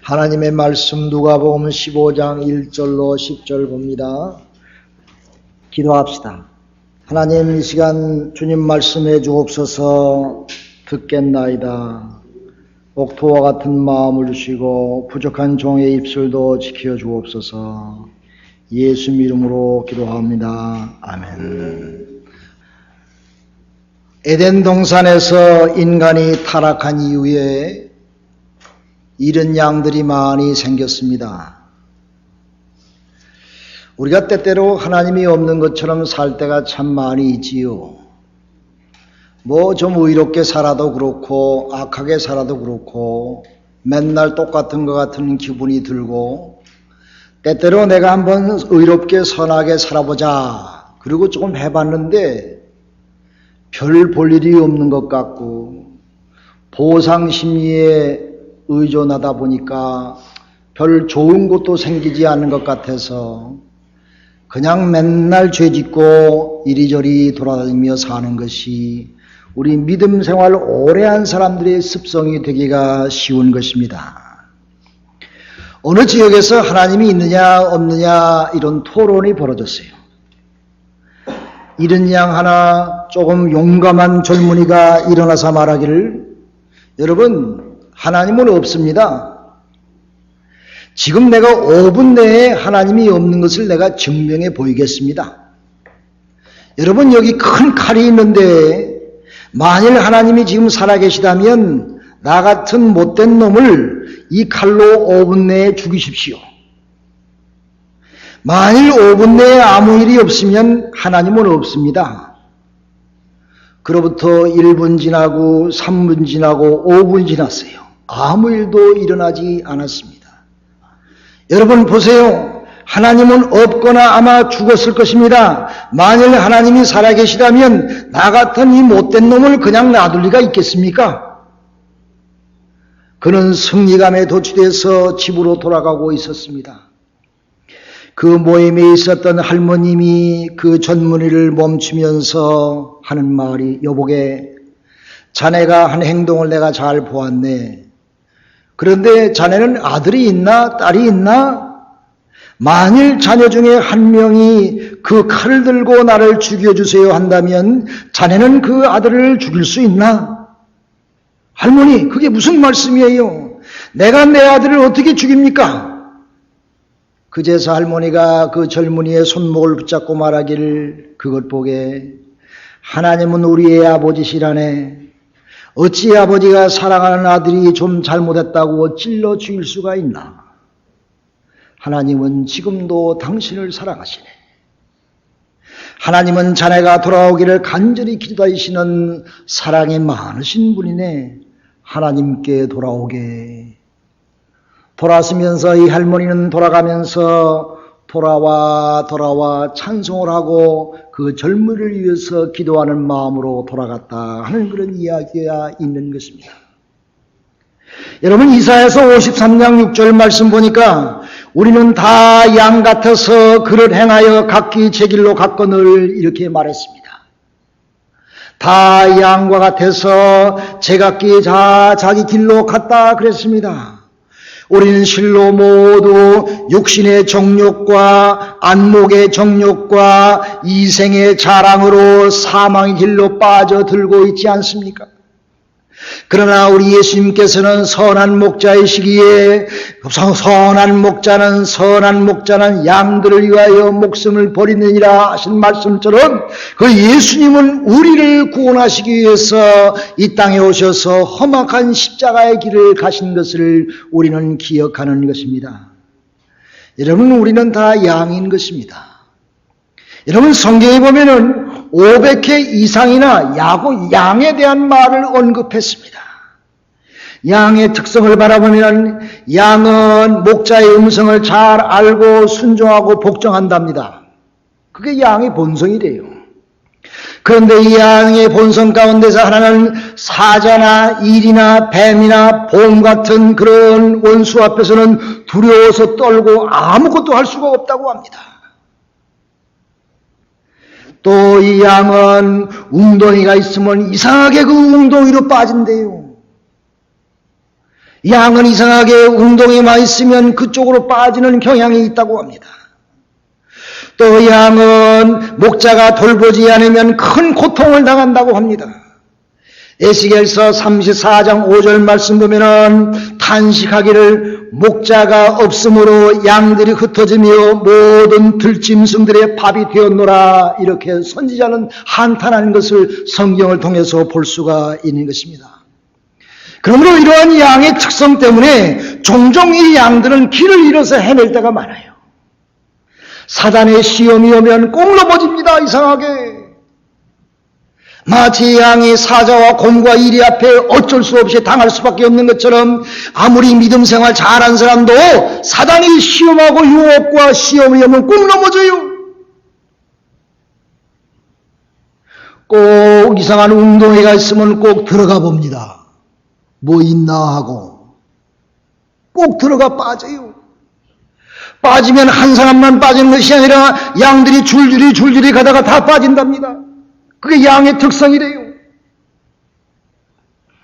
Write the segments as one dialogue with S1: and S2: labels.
S1: 하나님의 말씀 누가복음 15장 1절로 10절 봅니다. 기도합시다. 하나님, 이 시간 주님 말씀해 주옵소서. 듣겠나이다. 옥토와 같은 마음을 주시고 부족한 종의 입술도 지켜 주옵소서. 예수 이름으로 기도합니다. 아멘. 에덴 동산에서 인간이 타락한 이후에 잃은 양들이 많이 생겼습니다. 우리가 때때로 하나님이 없는 것처럼 살 때가 참 많이 있지요. 좀 의롭게 살아도 그렇고 악하게 살아도 그렇고 맨날 똑같은 것 같은 기분이 들고, 때때로 내가 한번 의롭게 선하게 살아보자 그리고 조금 해봤는데 별 볼 일이 없는 것 같고, 보상심리에 의존하다 보니까 별 좋은 것도 생기지 않는 것 같아서 그냥 맨날 죄짓고 이리저리 돌아다니며 사는 것이 우리 믿음 생활 오래 한 사람들의 습성이 되기가 쉬운 것입니다. 어느 지역에서 하나님이 있느냐 없느냐 이런 토론이 벌어졌어요. 잃은 양 하나 조금 용감한 젊은이가 일어나서 말하기를, 여러분, 하나님은 없습니다. 지금 내가 5분 내에 하나님이 없는 것을 내가 증명해 보이겠습니다. 여러분, 여기 큰 칼이 있는데 만일 하나님이 지금 살아계시다면 나 같은 못된 놈을 이 칼로 5분 내에 죽이십시오. 만일 5분 내에 아무 일이 없으면 하나님은 없습니다. 그로부터 1분 지나고 3분 지나고 5분 지났어요. 아무 일도 일어나지 않았습니다. 여러분 보세요. 하나님은 없거나 아마 죽었을 것입니다. 만일 하나님이 살아계시다면 나 같은 이 못된 놈을 그냥 놔둘 리가 있겠습니까? 그는 승리감에 도취돼서 집으로 돌아가고 있었습니다. 그 모임에 있었던 할머님이 그 젊은이를 멈추면서 하는 말이, 여보게, 자네가 한 행동을 내가 잘 보았네. 그런데 자네는 아들이 있나 딸이 있나? 만일 자녀 중에 한 명이 그 칼을 들고 나를 죽여주세요 한다면 자네는 그 아들을 죽일 수 있나? 할머니, 그게 무슨 말씀이에요? 내가 내 아들을 어떻게 죽입니까? 그제서 할머니가 그 젊은이의 손목을 붙잡고 말하기를, 그것 보게, 하나님은 우리의 아버지시라네. 어찌 아버지가 사랑하는 아들이 좀 잘못했다고 찔러 죽일 수가 있나? 하나님은 지금도 당신을 사랑하시네. 하나님은 자네가 돌아오기를 간절히 기다리시는 사랑이 많으신 분이네. 하나님께 돌아오게. 돌아서면서 이 할머니는 돌아가면서 돌아와 찬송을 하고 그 젊은이를 위해서 기도하는 마음으로 돌아갔다 하는 그런 이야기가 있는 것입니다. 여러분, 이사야서 53장 6절 말씀 보니까 우리는 다 양 같아서 그를 행하여 각기 제 길로 갔거늘 이렇게 말했습니다. 다 양과 같아서 제각기 자기 길로 갔다 그랬습니다. 우리는 실로 모두 육신의 정욕과 안목의 정욕과 이생의 자랑으로 사망의 길로 빠져들고 있지 않습니까? 그러나 우리 예수님께서는 선한 목자이시기에 선한 목자는 양들을 위하여 목숨을 버리느니라 하신 말씀처럼 그 예수님은 우리를 구원하시기 위해서 이 땅에 오셔서 험악한 십자가의 길을 가신 것을 우리는 기억하는 것입니다. 여러분, 우리는 다 양인 것입니다. 여러분, 성경에 보면은 500회 이상이나 양에 대한 말을 언급했습니다. 양의 특성을 바라보면 양은 목자의 음성을 잘 알고 순종하고 복종한답니다. 그게 양의 본성이래요. 그런데 이 양의 본성 가운데서 하나는 사자나 일이나 뱀이나 봄 같은 그런 원수 앞에서는 두려워서 떨고 아무것도 할 수가 없다고 합니다. 또 이 양은 웅덩이가 있으면 이상하게 그 웅덩이로 빠진대요. 양은 이상하게 운동에만 있으면 그쪽으로 빠지는 경향이 있다고 합니다. 또 양은 목자가 돌보지 않으면 큰 고통을 당한다고 합니다. 에스겔서 34장 5절 말씀 보면은 탄식하기를 목자가 없으므로 양들이 흩어지며 모든 들짐승들의 밥이 되었노라, 이렇게 선지자는 한탄하는 것을 성경을 통해서 볼 수가 있는 것입니다. 그러므로 이러한 양의 특성 때문에 종종 이 양들은 길을 잃어서 헤맬 때가 많아요. 사단의 시험이 오면 꼭 넘어집니다. 이상하게. 마치 양이 사자와 곰과 이리 앞에 어쩔 수 없이 당할 수밖에 없는 것처럼 아무리 믿음 생활 잘한 사람도 사단이 시험하고 유혹과 시험이 오면 꼭 넘어져요. 꼭 이상한 운동회가 있으면 꼭 들어가 봅니다. 뭐 있나 하고 꼭 들어가 빠져요. 빠지면 한 사람만 빠지는 것이 아니라 양들이 줄줄이 가다가 다 빠진답니다. 그게 양의 특성이래요.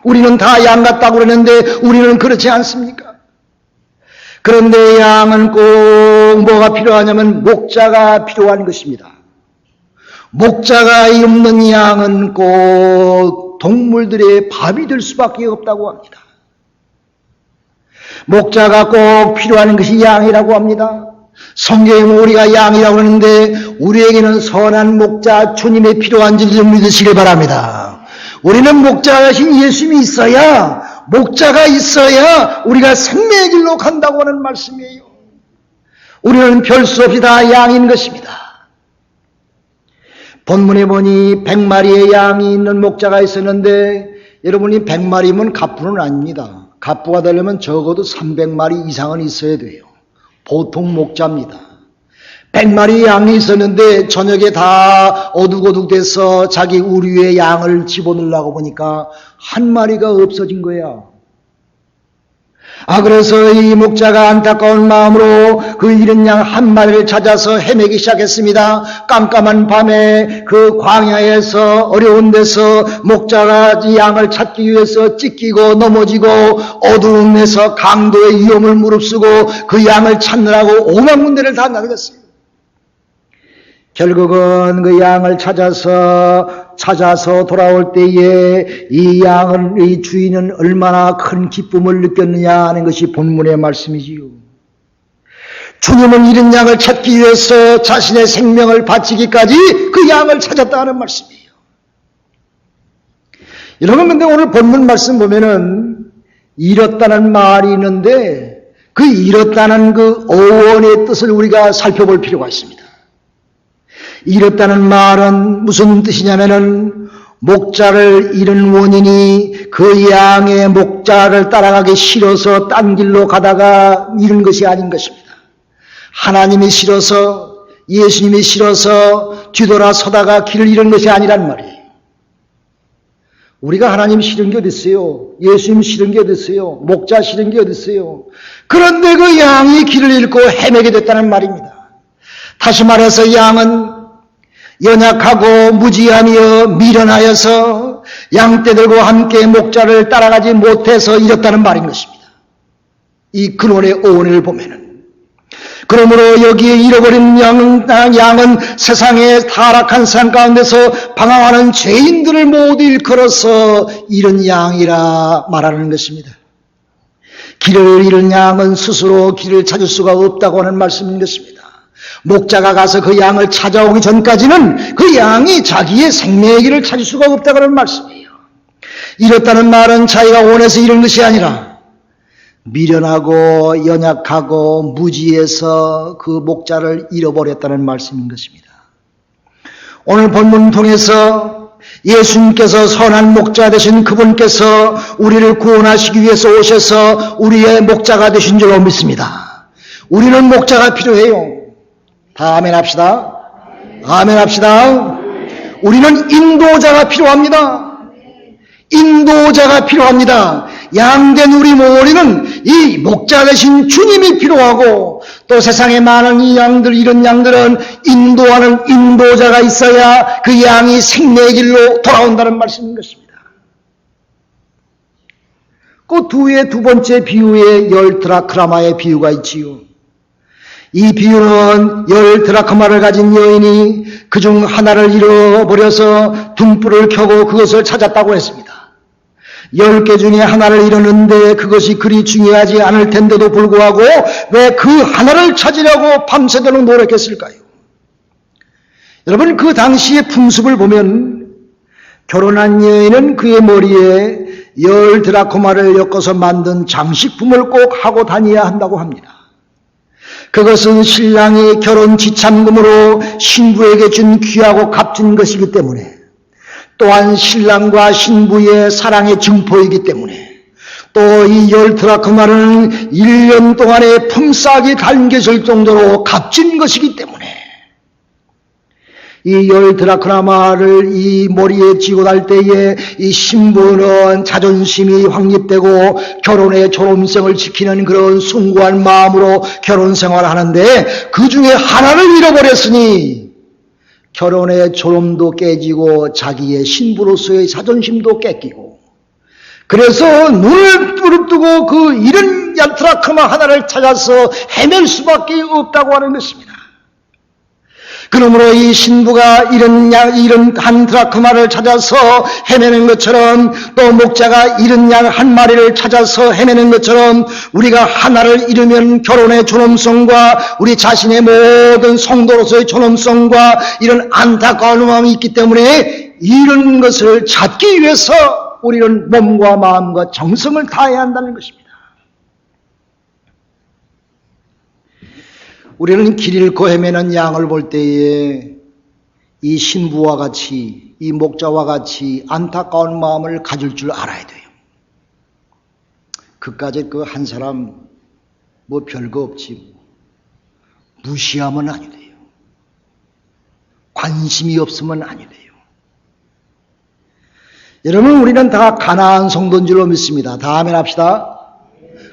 S1: 우리는 다 양 같다고 그러는데 우리는 그렇지 않습니까? 그런데 양은 꼭 뭐가 필요하냐면 목자가 필요한 것입니다. 목자가 없는 양은 꼭 동물들의 밥이 될 수밖에 없다고 합니다. 목자가 꼭 필요한 것이 양이라고 합니다. 성경에 우리가 양이라고 하는데 우리에게는 선한 목자 주님이 필요한지를 좀 믿으시길 바랍니다. 우리는 목자이신 예수님이 있어야, 목자가 있어야 우리가 생명의 길로 간다고 하는 말씀이에요. 우리는 별 수 없이 다 양인 것입니다. 본문에 보니 100마리의 양이 있는 목자가 있었는데 여러분이 100마리면 갑부는 아닙니다. 갑부가 되려면 적어도 300마리 이상은 있어야 돼요. 보통 목자입니다. 100마리 양이 있었는데 저녁에 다 어둑어둑돼서 자기 우리의 양을 집어넣으려고 보니까 한 마리가 없어진 거야. 그래서 이 목자가 안타까운 마음으로 그 잃은 양 한 마리를 찾아서 헤매기 시작했습니다. 깜깜한 밤에 그 광야에서 어려운 데서 목자가 이 양을 찾기 위해서 찢기고 넘어지고 어두운 데서 강도의 위험을 무릅쓰고 그 양을 찾느라고 오만 군데를 다 나갔어요. 결국은 그 양을 찾아서 돌아올 때에 이 주인은 얼마나 큰 기쁨을 느꼈느냐 하는 것이 본문의 말씀이지요. 주님은 잃은 양을 찾기 위해서 자신의 생명을 바치기까지 그 양을 찾았다는 말씀이에요. 여러분, 근데 오늘 본문 말씀 보면은 잃었다는 말이 있는데 그 잃었다는 그 어원의 뜻을 우리가 살펴볼 필요가 있습니다. 잃었다는 말은 무슨 뜻이냐면은 목자를 잃은 원인이 그 양의 목자를 따라가기 싫어서 딴 길로 가다가 잃은 것이 아닌 것입니다. 하나님이 싫어서, 예수님이 싫어서 뒤돌아서다가 길을 잃은 것이 아니란 말이에요. 우리가 하나님 싫은 게 어디 있어요? 예수님 싫은 게 어디 있어요? 목자 싫은 게 어디 있어요? 그런데 그 양이 길을 잃고 헤매게 됐다는 말입니다. 다시 말해서 양은 연약하고 무지하며 미련하여서 양떼들과 함께 목자를 따라가지 못해서 잃었다는 말인 것입니다. 이 근원의 어원을 보면은. 그러므로 여기에 잃어버린 양은 세상의 타락한 산 가운데서 방황하는 죄인들을 모두 일컬어서 잃은 양이라 말하는 것입니다. 길을 잃은 양은 스스로 길을 찾을 수가 없다고 하는 말씀인 것입니다. 목자가 가서 그 양을 찾아오기 전까지는 그 양이 자기의 생명의 길을 찾을 수가 없다고 하는 말씀이에요. 잃었다는 말은 자기가 원해서 잃은 것이 아니라 미련하고 연약하고 무지해서 그 목자를 잃어버렸다는 말씀인 것입니다. 오늘 본문 통해서 예수님께서 선한 목자 되신 그분께서 우리를 구원하시기 위해서 오셔서 우리의 목자가 되신 줄로 믿습니다. 우리는 목자가 필요해요. 다 아멘 합시다. 아멘 합시다. 우리는 인도자가 필요합니다. 인도자가 필요합니다. 양된 우리 모리는 이 목자 되신 주님이 필요하고 또 세상에 많은 이 양들, 이런 양들은 인도하는 인도자가 있어야 그 양이 생명의 길로 돌아온다는 말씀인 것입니다. 그 뒤에 두 번째 비유에 10드라크마의 비유가 있지요. 이 비유는 10드라크마를 가진 여인이 그중 하나를 잃어버려서 등불을 켜고 그것을 찾았다고 했습니다. 10개 중에 하나를 잃었는데 그것이 그리 중요하지 않을 텐데도 불구하고 왜 그 하나를 찾으려고 밤새도록 노력했을까요? 여러분, 그 당시의 풍습을 보면 결혼한 여인은 그의 머리에 10드라크마를 엮어서 만든 장식품을 꼭 하고 다녀야 한다고 합니다. 그것은 신랑이 결혼 지참금으로 신부에게 준 귀하고 값진 것이기 때문에, 또한 신랑과 신부의 사랑의 증포이기 때문에, 또 이 10드라크마는 1년 동안의 품삯이 담겨질 정도로 값진 것이기 때문에 이 10드라크마를 이 머리에 쥐고 달 때에 이 신부는 자존심이 확립되고 결혼의 존엄성을 지키는 그런 숭고한 마음으로 결혼 생활을 하는데, 그 중에 하나를 잃어버렸으니 결혼의 존엄도 깨지고 자기의 신부로서의 자존심도 뺏기고, 그래서 눈을 부릅뜨고 그 잃은 10드라크마 하나를 찾아서 헤맬 수밖에 없다고 하는 것입니다. 그러므로 이 신부가 잃은 1드라크마를 찾아서 헤매는 것처럼, 또 목자가 잃은 양 한 마리를 찾아서 헤매는 것처럼, 우리가 하나를 잃으면 결혼의 존엄성과 우리 자신의 모든 성도로서의 존엄성과 이런 안타까운 마음이 있기 때문에 이런 것을 찾기 위해서 우리는 몸과 마음과 정성을 다해야 한다는 것입니다. 우리는 길 잃고 헤매는 양을 볼 때에 이 신부와 같이, 이 목자와 같이 안타까운 마음을 가질 줄 알아야 돼요. 그까짓 그 한 사람 뭐 별거 없지, 무시하면 아니 돼요. 관심이 없으면 아니 돼요. 여러분, 우리는 다 가나안 성도인 줄로 믿습니다. 다 아멘 합시다.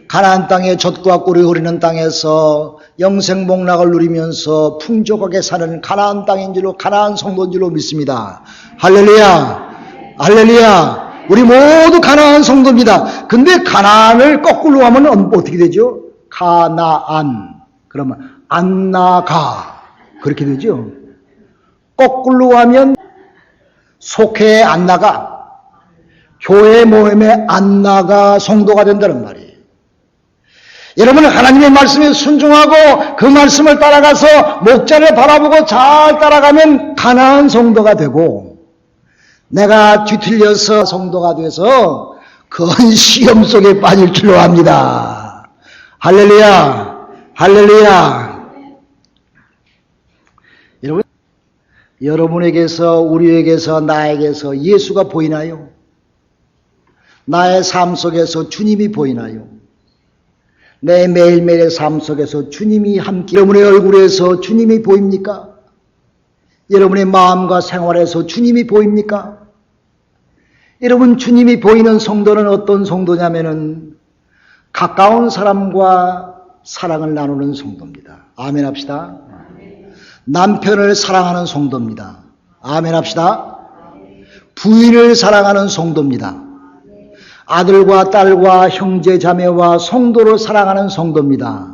S1: 가나안 땅에 젖과 꿀이 흐르는 땅에서 영생복락을 누리면서 풍족하게 사는 가나안 땅인 줄로, 가나안 성도인 줄로 믿습니다. 할렐루야, 할렐루야. 우리 모두 가나안 성도입니다. 근데 가나안을 거꾸로 하면 어떻게 되죠? 가나안. 그러면 안 나가. 그렇게 되죠. 거꾸로 하면 속회에 안 나가, 교회 모임에 안 나가 성도가 된다는 말이에요. 여러분은 하나님의 말씀에 순종하고 그 말씀을 따라가서 목자를 바라보고 잘 따라가면 가나안 성도가 되고, 내가 뒤틀려서 성도가 돼서 큰 시험 속에 빠질 줄로 압니다. 할렐루야, 할렐루야. 여러분에게서, 우리에게서, 나에게서 예수가 보이나요? 나의 삶 속에서 주님이 보이나요? 내 매일매일의 삶 속에서 주님이 함께, 여러분의 얼굴에서 주님이 보입니까? 여러분의 마음과 생활에서 주님이 보입니까? 여러분, 주님이 보이는 성도는 어떤 성도냐면은 가까운 사람과 사랑을 나누는 성도입니다. 아멘 합시다. 남편을 사랑하는 성도입니다. 아멘 합시다. 부인을 사랑하는 성도입니다. 아들과 딸과 형제 자매와 성도를 사랑하는 성도입니다.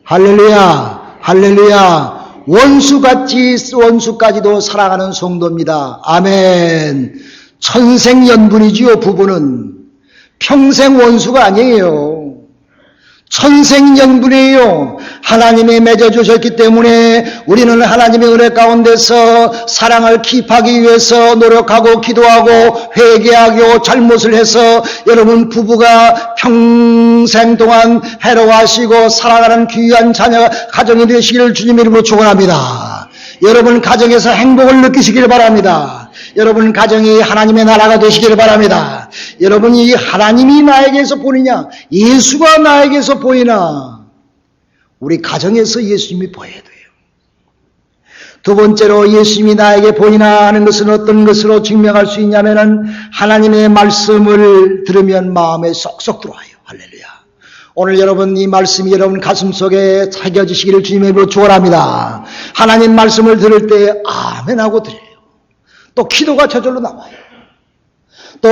S1: 할렐루야, 할렐루야. 원수까지도 사랑하는 성도입니다. 아멘. 천생연분이지요. 부부는 평생 원수가 아니에요. 천생연분이에요. 하나님이 맺어주셨기 때문에 우리는 하나님의 은혜 가운데서 사랑을 킵하기 위해서 노력하고 기도하고 회개하고 잘못을 해서, 여러분 부부가 평생 동안 해로하시고 사랑하는 귀한 자녀 가정이 되시기를 주님 이름으로 축원합니다. 여러분 가정에서 행복을 느끼시길 바랍니다. 여러분 가정이 하나님의 나라가 되시길 바랍니다. 여러분, 이 하나님이 나에게서 보이냐, 예수가 나에게서 보이나, 우리 가정에서 예수님이 보여야 돼요. 두 번째로 예수님이 나에게 보이나 하는 것은 어떤 것으로 증명할 수 있냐면은 하나님의 말씀을 들으면 마음에 쏙쏙 들어와요. 할렐루야. 오늘 여러분 이 말씀이 여러분 가슴속에 새겨지시기를 주님의 이름으로 축원합니다. 하나님 말씀을 들을 때 아멘 하고 드려요. 또 기도가 저절로 나와요. 또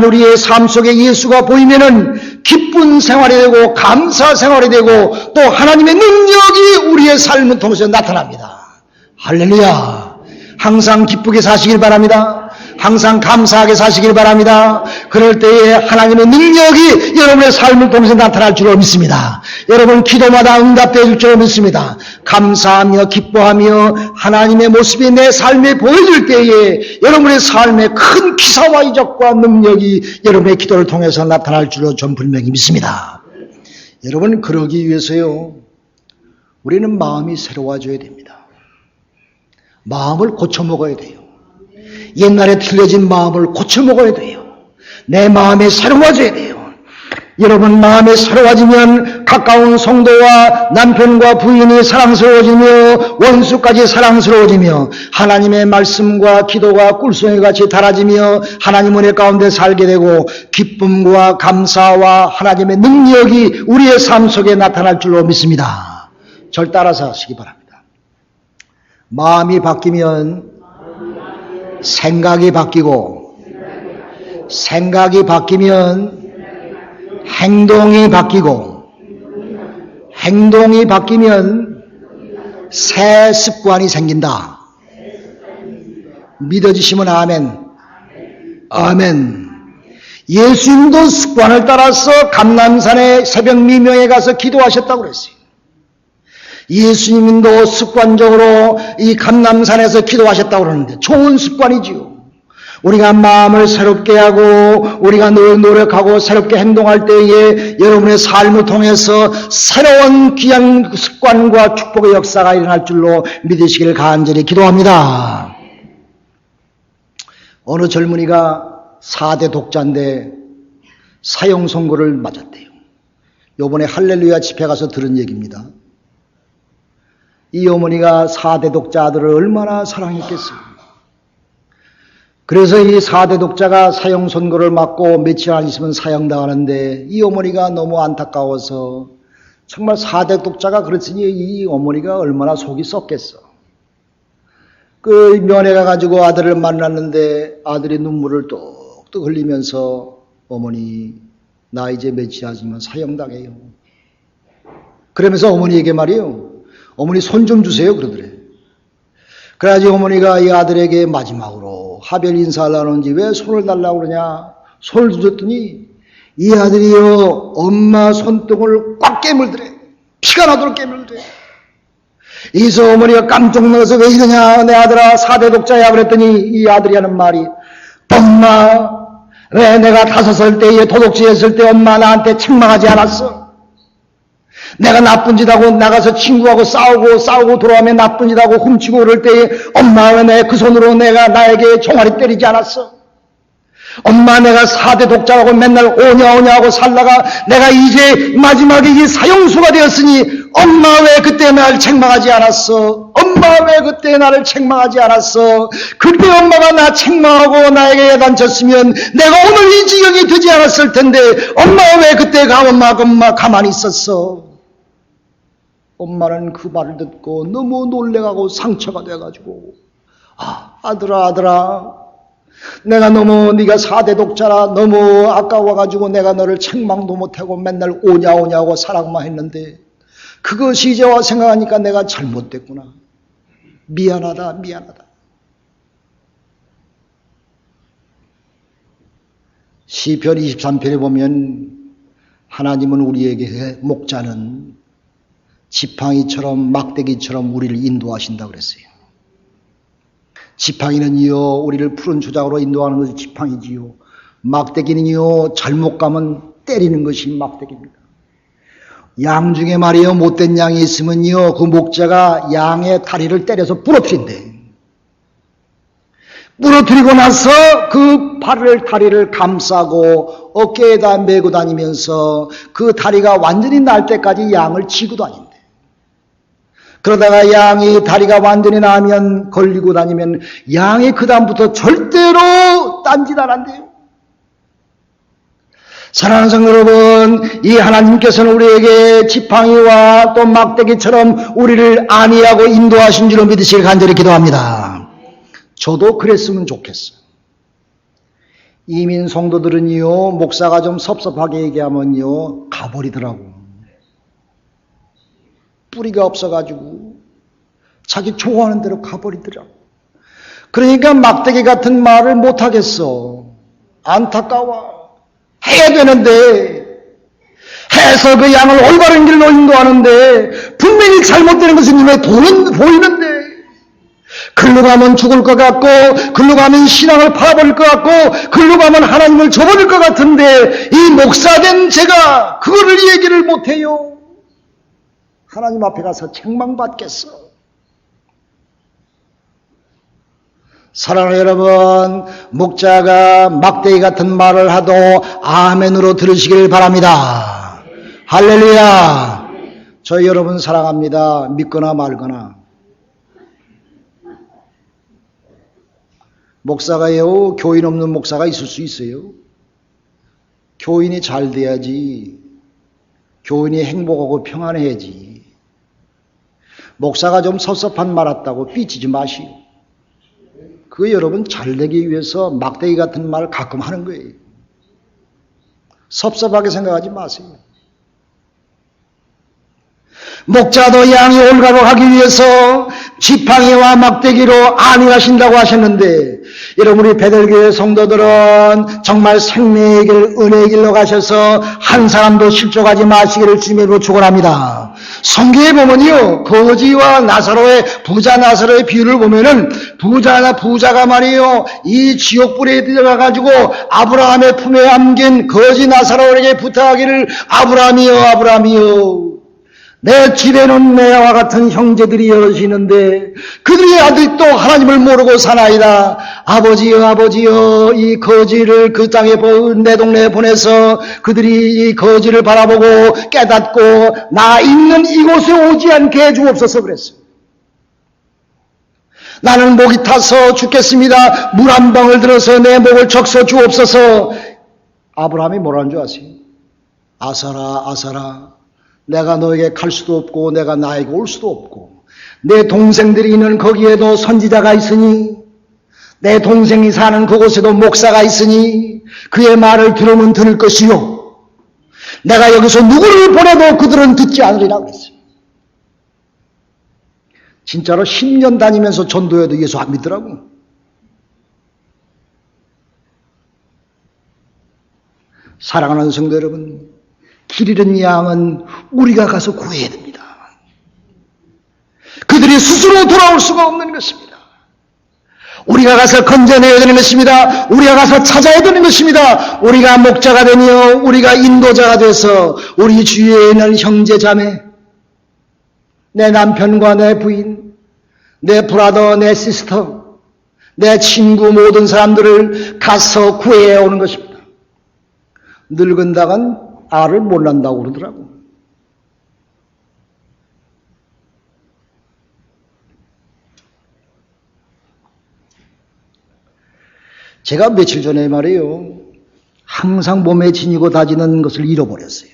S1: 우리의 삶 속에 예수가 보이면은 기쁜 생활이 되고 감사 생활이 되고 또 하나님의 능력이 우리의 삶을 통해서 나타납니다. 할렐루야. 항상 기쁘게 사시길 바랍니다. 항상 감사하게 사시길 바랍니다. 그럴 때에 하나님의 능력이 여러분의 삶을 통해서 나타날 줄로 믿습니다. 여러분 기도마다 응답되어 줄 줄로 믿습니다. 감사하며 기뻐하며 하나님의 모습이 내 삶에 보여질 때에 여러분의 삶에 큰 기사와 이적과 능력이 여러분의 기도를 통해서 나타날 줄로 전 분명히 믿습니다. 여러분 그러기 위해서요, 우리는 마음이 새로워져야 됩니다. 마음을 고쳐 먹어야 돼요. 옛날에 틀려진 마음을 고쳐 먹어야 돼요. 내 마음이 새로워져야 돼요. 여러분 마음이 새로워지면 가까운 성도와 남편과 부인이 사랑스러워지며 원수까지 사랑스러워지며 하나님의 말씀과 기도가 꿀송이같이 달아지며 하나님 은혜 가운데 살게 되고 기쁨과 감사와 하나님의 능력이 우리의 삶 속에 나타날 줄로 믿습니다. 절 따라서 하시기 바랍니다. 마음이 바뀌면 생각이 바뀌고, 생각이 바뀌면 행동이 바뀌고, 행동이 바뀌면 새 습관이 생긴다. 믿어주시면 아멘. 아멘. 예수님도 습관을 따라서 감람산에 새벽 미명에 가서 기도하셨다고 그랬어요. 예수님도 습관적으로 이 감람산에서 기도하셨다고 그러는데 좋은 습관이지요. 우리가 마음을 새롭게 하고 우리가 늘 노력하고 새롭게 행동할 때에 여러분의 삶을 통해서 새로운 귀한 습관과 축복의 역사가 일어날 줄로 믿으시기를 간절히 기도합니다. 어느 젊은이가 4대 독자인데 사형 선고를 맞았대요. 요번에 할렐루야 집회 가서 들은 얘기입니다. 이 어머니가 4대 독자 아들을 얼마나 사랑했겠어요. 그래서 이 4대 독자가 사형 선고를 맞고 며칠 안 있으면 사형당하는데 이 어머니가 너무 안타까워서 정말 4대 독자가 그랬으니 이 어머니가 얼마나 속이 썩겠어. 그 면회가 가지고 아들을 만났는데 아들이 눈물을 뚝뚝 흘리면서 어머니 나 이제 며칠 안 있으면 사형당해요. 그러면서 어머니에게 말이에요. 어머니 손 좀 주세요 그러더래. 그래가지고 어머니가 이 아들에게 마지막으로 하별 인사하려는지 왜 손을 달라고 그러냐. 손을 줬더니 이 아들이요 엄마 손등을 꽉 깨물더래. 피가 나도록 깨물더래. 이서 어머니가 깜짝 놀라서 왜 이러냐 내 아들아 4대 독자야 그랬더니 이 아들이 하는 말이 엄마 왜 내가 5살 때에 도둑질했을 때 엄마 나한테 책망하지 않았어? 내가 나쁜 짓 하고 나가서 친구하고 싸우고 돌아오면 나쁜 짓 하고 훔치고 그럴 때에 엄마 왜 내 그 손으로 내가 나에게 종아리 때리지 않았어? 엄마 내가 4대 독자라고 맨날 오냐 하고 살다가 내가 이제 마지막에 이 사형수가 되었으니 엄마 왜 그때 나를 책망하지 않았어? 엄마 왜 그때 나를 책망하지 않았어? 그때 엄마가 나 책망하고 나에게 야단쳤으면 내가 오늘 이 지경이 되지 않았을 텐데 엄마 왜 그때 엄마 가만히 있었어? 엄마는 그 말을 듣고 너무 놀래가고 상처가 돼가지고 아들아 내가 너무 네가 4대 독자라 너무 아까워가지고 내가 너를 책망도 못하고 맨날 오냐 하고 사랑만 했는데 그것이 이제 와 생각하니까 내가 잘못됐구나. 미안하다. 시편 23편에 보면 하나님은 우리에게 목자는 지팡이처럼 막대기처럼 우리를 인도하신다고 그랬어요. 지팡이는요 우리를 푸른 조작으로 인도하는 것이 지팡이지요. 막대기는요 잘못 가면 때리는 것이 막대기입니다. 양 중에 말이요 못된 양이 있으면요 그 목자가 양의 다리를 때려서 부러뜨린대. 부러뜨리고 나서 그 다리를 감싸고 어깨에다 메고 다니면서 그 다리가 완전히 날 때까지 양을 치고 다닌대. 그러다가 양이 다리가 완전히 나면 걸리고 다니면 양이 그 다음부터 절대로 딴짓 안 한대요. 사랑하는 성도 여러분, 이 하나님께서는 우리에게 지팡이와 또 막대기처럼 우리를 안위하고 인도하신 줄로 믿으시길 간절히 기도합니다. 저도 그랬으면 좋겠어요. 이민 성도들은요, 목사가 좀 섭섭하게 얘기하면요, 가버리더라고. 뿌리가 없어가지고 자기 좋아하는 대로 가버리더라고. 그러니까 막대기 같은 말을 못하겠어. 안타까워. 해야 되는데, 해서 그 양을 올바른 길로 인도하는데 분명히 잘못되는 것은 눈에 보이는데, 글로 가면 죽을 것 같고, 글로 가면 신앙을 팔아버릴 것 같고, 글로 가면 하나님을 저버릴 것 같은데, 이 목사된 제가 그거를 얘기를 못해요. 하나님 앞에 가서 책망받겠어. 사랑하는 여러분, 목자가 막대기 같은 말을 하도 아멘으로 들으시길 바랍니다. 할렐루야. 저희 여러분 사랑합니다. 믿거나 말거나. 목사가요, 교인 없는 목사가 있을 수 있어요. 교인이 잘 돼야지. 교인이 행복하고 평안해야지. 목사가 좀 섭섭한 말 했다고 삐치지 마시오. 그거 여러분 잘 되기 위해서 막대기 같은 말 가끔 하는 거예요. 섭섭하게 생각하지 마세요. 목자도 양이 올가로 하기 위해서 지팡이와 막대기로 안위하신다고 하셨는데, 여러분 우리 베들교회 성도들은 정말 생명의 길, 은혜의 길로 가셔서 한 사람도 실족하지 마시기를 주님으로 축원합니다. 성경에 보면요, 거지와 나사로의 부자 나사로의 비유를 보면은 부자가 말이에요, 이 지옥불에 들어가가지고 아브라함의 품에 안긴 거지 나사로에게 부탁하기를, 아브라함이여 내 집에는 내와 같은 형제들이 여럿이 있는데 그들이 아직도 하나님을 모르고 사나이다. 아버지여 이 거지를 그 땅에 내 동네에 보내서 그들이 이 거지를 바라보고 깨닫고 나 있는 이곳에 오지 않게 해주옵소서 그랬어요. 나는 목이 타서 죽겠습니다. 물 한 방울 들어서 내 목을 적셔 주옵소서. 아브라함이 뭐라는 줄 아세요? 아사라 내가 너에게 갈 수도 없고 내가 나에게 올 수도 없고, 내 동생들이 있는 거기에도 선지자가 있으니, 내 동생이 사는 그곳에도 목사가 있으니 그의 말을 들으면 들을 것이요, 내가 여기서 누구를 보내도 그들은 듣지 않으리라 그랬어요. 진짜로 10년 다니면서 전도해도 예수 안 믿더라고. 사랑하는 성도 여러분, 길 잃은 양은 우리가 가서 구해야 됩니다. 그들이 스스로 돌아올 수가 없는 것입니다. 우리가 가서 건져내야 되는 것입니다. 우리가 가서 찾아야 되는 것입니다. 우리가 목자가 되며 우리가 인도자가 돼서 우리 주위에 있는 형제 자매, 내 남편과 내 부인, 내 브라더, 내 시스터, 내 친구 모든 사람들을 가서 구해야 오는 것입니다. 늙은 닭은 알을 몰란다고 그러더라고. 제가 며칠 전에 말이에요, 항상 몸에 지니고 다지는 것을 잃어버렸어요.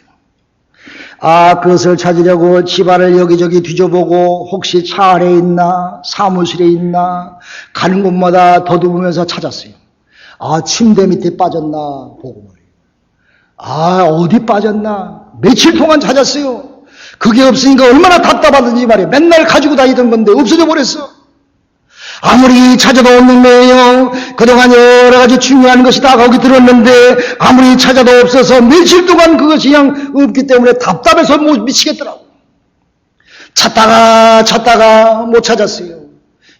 S1: 그것을 찾으려고 집안을 여기저기 뒤져보고 혹시 차 안에 있나 사무실에 있나 가는 곳마다 더듬으면서 찾았어요. 침대 밑에 빠졌나 보고 말이에요. 어디 빠졌나 며칠 동안 찾았어요. 그게 없으니까 얼마나 답답하든지 말이에요. 맨날 가지고 다니던 건데 없어져 버렸어. 아무리 찾아도 없는 거예요. 그동안 여러 가지 중요한 것이 다 거기 들었는데 아무리 찾아도 없어서 며칠 동안 그것이 그냥 없기 때문에 답답해서 못 미치겠더라고. 찾다가 못 찾았어요.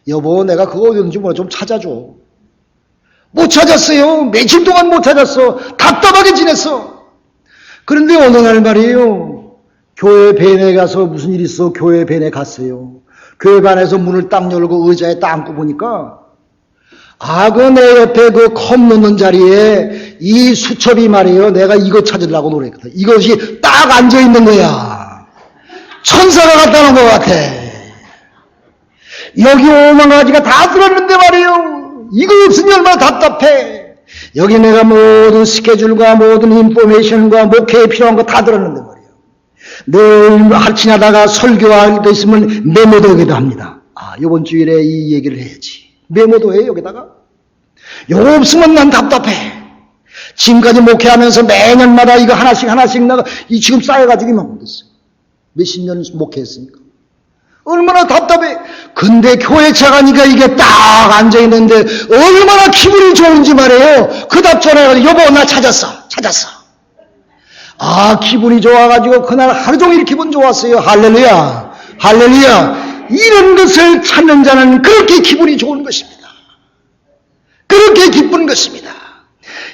S1: 여보, 내가 그거 어디 있는지 몰라, 좀 찾아줘. 못 찾았어요. 며칠 동안 못 찾았어. 답답하게 지냈어. 그런데 어느 날 말이에요, 교회 밴에 가서 무슨 일 있어 교회 밴에 갔어요. 교회 반에서 문을 딱 열고 의자에 딱 앉고 보니까 그 내 옆에 그 컵 놓는 자리에 이 수첩이 말이에요, 내가 이거 찾으려고 노력했거든. 이것이 딱 앉아있는 거야. 천사가 갖다 놓은 것 같아. 여기 5만 가지가 다 들었는데 말이에요, 이거 없으니 얼마나 답답해. 여기 내가 모든 스케줄과 모든 인포메이션과 목회에 필요한 거 다 들었는데 말이에요. 늘 할친하다가 설교할 때 있으면 메모도 하기도 합니다. 이번 주일에 이 얘기를 해야지. 메모도 해요, 여기다가. 요거 없으면 난 답답해. 지금까지 목회하면서 매년마다 이거 하나씩 나가 지금 쌓여가지고 막 모르겠어요. 몇십 년 목회했으니까. 얼마나 답답해. 근데 교회 차가니까 이게 딱 앉아있는데 얼마나 기분이 좋은지 말이에요. 그 답 전화해가지고 여보 나 찾았어. 아 기분이 좋아가지고 그날 하루 종일 기분 좋았어요. 할렐루야. 이런 것을 찾는 자는 그렇게 기분이 좋은 것입니다. 그렇게 기쁜 것입니다.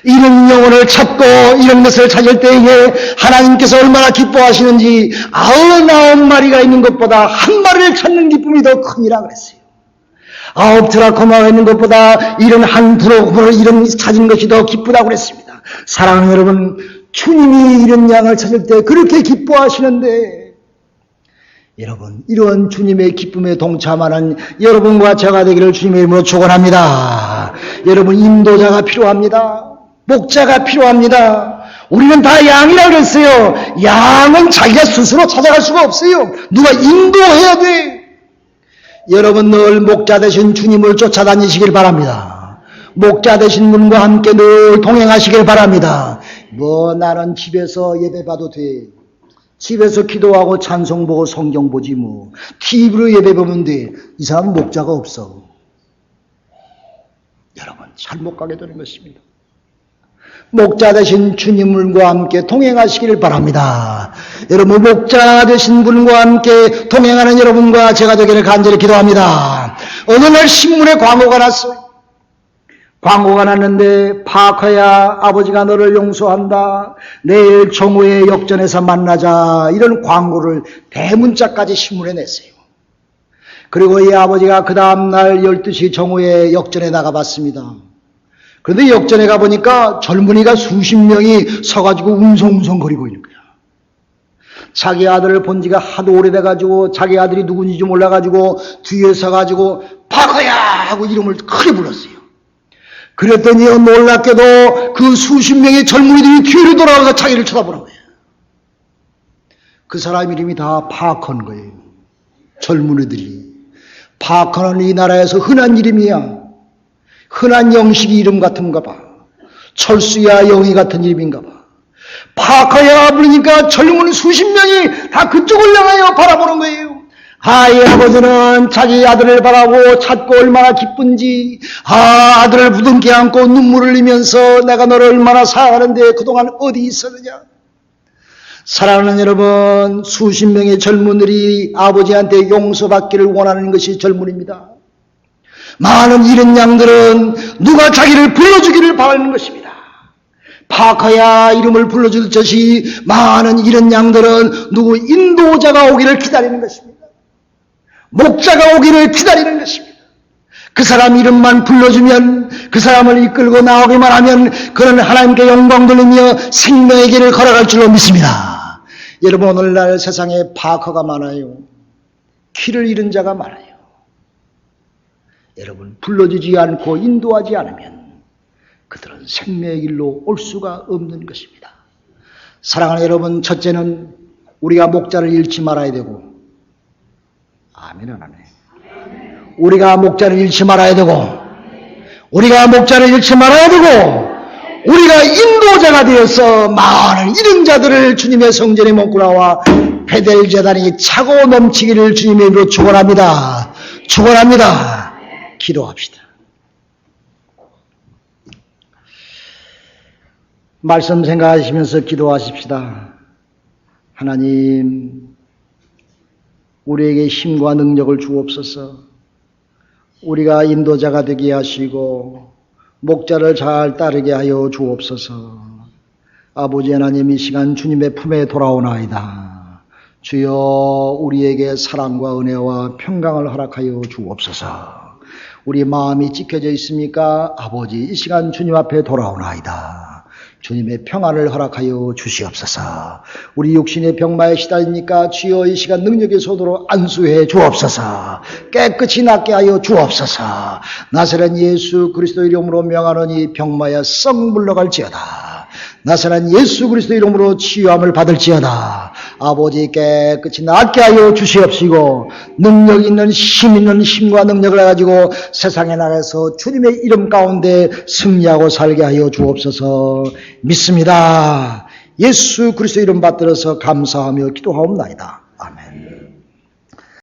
S1: 이런 영혼을 찾고 이런 것을 찾을 때에 하나님께서 얼마나 기뻐하시는지 99마리가 있는 것보다 한 마리를 찾는 기쁨이 더 큽니다 그랬어요. 9 드라크마가 있는 것보다 이런 한 드라크마를 이런 찾은 것이 더 기쁘다고 그랬습니다. 사랑하는 여러분, 주님이 이런 양을 찾을 때 그렇게 기뻐하시는데 여러분, 이런 주님의 기쁨에 동참하는 여러분과 제가 되기를 주님의 이름으로 축원합니다. 여러분, 인도자가 필요합니다. 목자가 필요합니다. 우리는 다 양이라고 그랬어요. 양은 자기가 스스로 찾아갈 수가 없어요. 누가 인도해야 돼. 여러분 늘 목자 되신 주님을 쫓아다니시길 바랍니다. 목자 되신 분과 함께 늘 동행하시길 바랍니다. 나는 집에서 예배 봐도 돼. 집에서 기도하고 찬송 보고 성경 보지 뭐. TV로 예배 보면 돼. 이 사람은 목자가 없어. 여러분 잘못 가게 되는 것입니다. 목자 되신 주님과 함께 동행하시기를 바랍니다. 여러분 목자 되신 분과 함께 동행하는 여러분과 제가 되기를 간절히 기도합니다. 어느 날 신문에 광고가 났어요. 광고가 났는데 파커야 아버지가 너를 용서한다. 내일 정오에 역전에서 만나자. 이런 광고를 대문짝까지 신문에 냈어요. 그리고 이 아버지가 그 다음날 12시 정오에 역전에 나가봤습니다. 그런데 역전에 가보니까 젊은이가 수십 명이 서가지고 웅성웅성거리고 있는 거야. 자기 아들을 본 지가 하도 오래돼가지고 자기 아들이 누군지 몰라가지고 뒤에 서가지고 파커야 하고 이름을 크게 불렀어요. 그랬더니 놀랍게도 그 수십 명의 젊은이들이 뒤로 돌아와서 자기를 쳐다보는 거예요. 그 사람 이름이 다 파커인 거예요. 젊은이들이. 파커는 이 나라에서 흔한 이름이야. 흔한 영식이 이름 같은가 봐. 철수야 영희 같은 이름인가 봐. 파커야 부르니까 젊은 수십 명이 다 그쪽을 향하여 바라보는 거예요. 이 아버지는 자기 아들을 바라보고 찾고 얼마나 기쁜지, 아들을 부둥켜 안고 눈물을 흘리면서 내가 너를 얼마나 사랑하는데 그동안 어디 있었느냐. 사랑하는 여러분, 수십 명의 젊은이들이 아버지한테 용서받기를 원하는 것이 젊은입니다. 많은 이런 양들은 누가 자기를 불러주기를 바라는 것입니다. 파커야 이름을 불러주듯이 많은 이런 양들은 누구 인도자가 오기를 기다리는 것입니다. 목자가 오기를 기다리는 것입니다. 그 사람 이름만 불러주면, 그 사람을 이끌고 나오기만 하면 그는 하나님께 영광 돌리며 생명의 길을 걸어갈 줄로 믿습니다. 여러분, 오늘날 세상에 파커가 많아요. 길을 잃은 자가 많아요. 여러분, 불러주지 않고 인도하지 않으면 그들은 생명의 길로 올 수가 없는 것입니다. 사랑하는 여러분, 첫째는 우리가 목자를 잃지 말아야 되고, 아멘 안 하네. 우리가 목자를 잃지 말아야 되고, 우리가 목자를 잃지 말아야 되고, 우리가 인도자가 되어서 많은 이런 자들을 주님의 성전에 모고 나와 베델 제단이 차고 넘치기를 주님의 이름으로 축원합니다. 축원합니다. 기도합시다. 말씀 생각하시면서 기도하십시다. 하나님, 우리에게 힘과 능력을 주옵소서. 우리가 인도자가 되게 하시고 목자를 잘 따르게 하여 주옵소서. 아버지 하나님, 이 시간 주님의 품에 돌아오나이다. 주여, 우리에게 사랑과 은혜와 평강을 허락하여 주옵소서. 우리 마음이 찢겨져 있습니까? 아버지, 이 시간 주님 앞에 돌아오나이다. 주님의 평안을 허락하여 주시옵소서. 우리 육신의 병마에 시달리니까 주여 이 시간 능력의 손으로 안수해 주옵소서. 깨끗이 낫게 하여 주옵소서. 나사렛 예수 그리스도 이름으로 명하노니 병마야 썩 물러갈지어다. 나사렛 예수 그리스도 이름으로 치유함을 받을지어다. 아버지 깨끗이 낫게 하여 주시옵시고 능력 있는 힘 있는 힘과 능력을 가지고 세상에 나가서 주님의 이름 가운데 승리하고 살게 하여 주옵소서. 믿습니다. 예수 그리스도 이름 받들어서 감사하며 기도하옵나이다. 아멘.